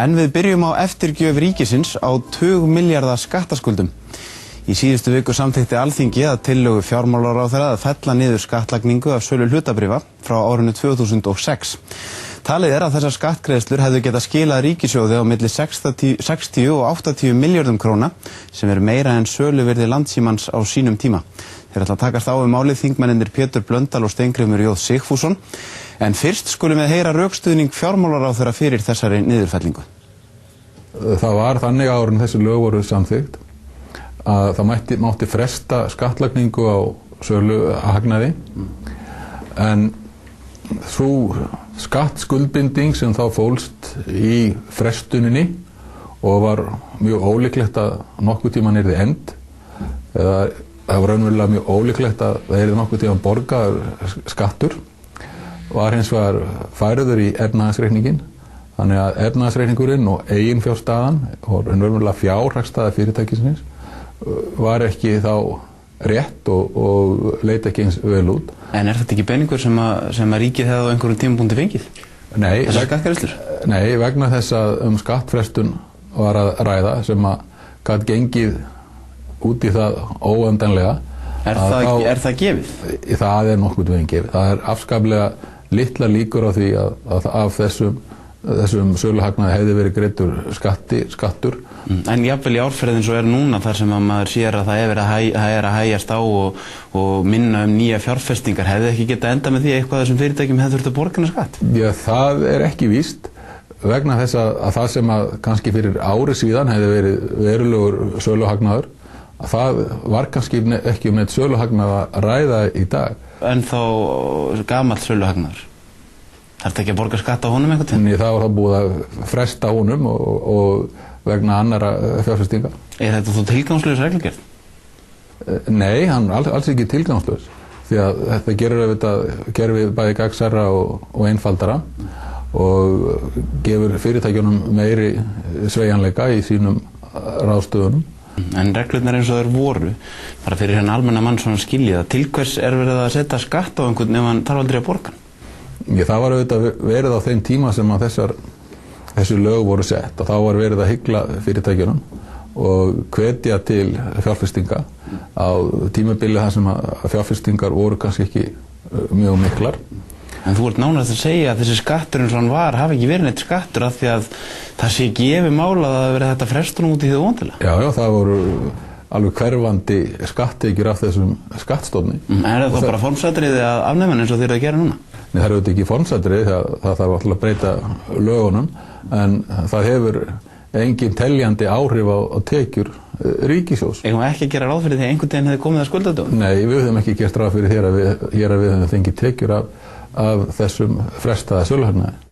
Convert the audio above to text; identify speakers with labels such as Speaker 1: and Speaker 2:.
Speaker 1: En við byrjum á eftirgjöf ríkisins á tugmilljarða skattaskuldum. Í síðustu viku samþykkti Alþingi að tillögu fjármálaráðherra að fella niður skattlagningu af sölu hlutabréfa frá árinu 2006. Talið er að þessar skattgreiðslur hefðu getað skilað ríkissjóði á milli 60 og 80 milljörðum króna, sem meira en söluvirði Landssímans á sínum tíma. Þeir ætla að takast á málið þingmennirnir Pétur Blöndal og Steingrímur J. Sigfússon. En fyrst skulum við heyra rökstuðning fjármálaráðherra fyrir þessari niðurfellingu.
Speaker 2: Það var þannig áður en þessi lög voru samþykkt að það mátti fresta skattlagningu á söluhagnaði, en sú skattskuldbinding sem þá fólst í frestuninni og var mjög ólíklegt að nokkuð tíman yrði efnd, eða það var raunverulega mjög ólíklegt að það yrði nokkuð tíman borgaður skattur, var hins vegar færður í efnahagsreikningin. Þannig að efnahagsreikningurinn og eiginfjárstaðan og raunverulega fjárhagsstaða fyrirtækisins var ekki þá rétt og leit ekki eins vel út.
Speaker 1: En þetta ekki peningur sem að ríkið hefði á einhverjum tímapunkti fengið?
Speaker 2: Nei,
Speaker 1: þessar skattgreiðslur?
Speaker 2: Nei, vegna þess að skattfrestun var að ræða sem að gat gengið út í það óendanlega.
Speaker 1: Er það gefið?
Speaker 2: Það er nokkuð veginn gefið. Það er afskaplega litla líkur á því að af þessum söluhagnaði hefði verið greiddur skattur.
Speaker 1: En jafnvel í árferð eins og núna þar sem að maður sér að það er að hægjast á og minna nýja fjárfestingar, hefði ekki getað enda með því eitthvað þessum fyrirtækjum hefði þurft að borga skatt?
Speaker 2: Já, það er ekki víst, vegna þess að það sem að kannski fyrir ári síðan hefði verið verulegur söluhagnaður, að það var kannski ekki neitt söluhagnað að ræða í dag.
Speaker 1: En þá gamall söluhagnaður? Þarf þetta ekki að borga skatt á honum einhvern veginn?
Speaker 2: Það var þá búið að fresta honum og vegna annarra fjárfestinga.
Speaker 1: Er þetta þó tilgangslaus reglugerð?
Speaker 2: Nei, hann er alls ekki tilgangslaus. Því að þetta gerir bæði gagnsærra og einfaldara og gefur fyrirtækjunum meiri sveigjanleika í sínum ráðstöfunum.
Speaker 1: En reglurnar eins og þær voru, bara fyrir hérna almenna mann svona skilja það, til hvers er verið að setja skatt á einhvern ef hann þarf aldrei að borga?
Speaker 2: Það var auðvitað verið á þeim tíma sem að þessi lög voru sett, og þá var verið að hygla fyrirtækjunum og hvetja til fjárfestinga á tímabili þar sem að fjárfestingar voru kannski ekki mjög miklar.
Speaker 1: En þú ert nánast að segja að þessi skattur eins og hann var hafi ekki verið neitt skattur af því að það sé gefið mála að það verið þetta frestunum út í þau vondilega.
Speaker 2: Já, það voru alveg hverfandi skattekjur af þessum skattstofni.
Speaker 1: Er það þá bara formsatriði að afnema eins og þeir eru að gera núna?
Speaker 2: Nei, það er auðvitað ekki formsatriði, það þarf alltaf að breyta lögunum, en það hefur engin teljandi áhrif á tekjur ríkissjóðs.
Speaker 1: Eigum við ekki að gera ráð fyrir því að einhvern veginn hefði komið að skuldadögum?
Speaker 2: Nei, við höfum ekki gert ráð fyrir hér að við höfum fengið tekjur af þessum frestaða söluhagnaði.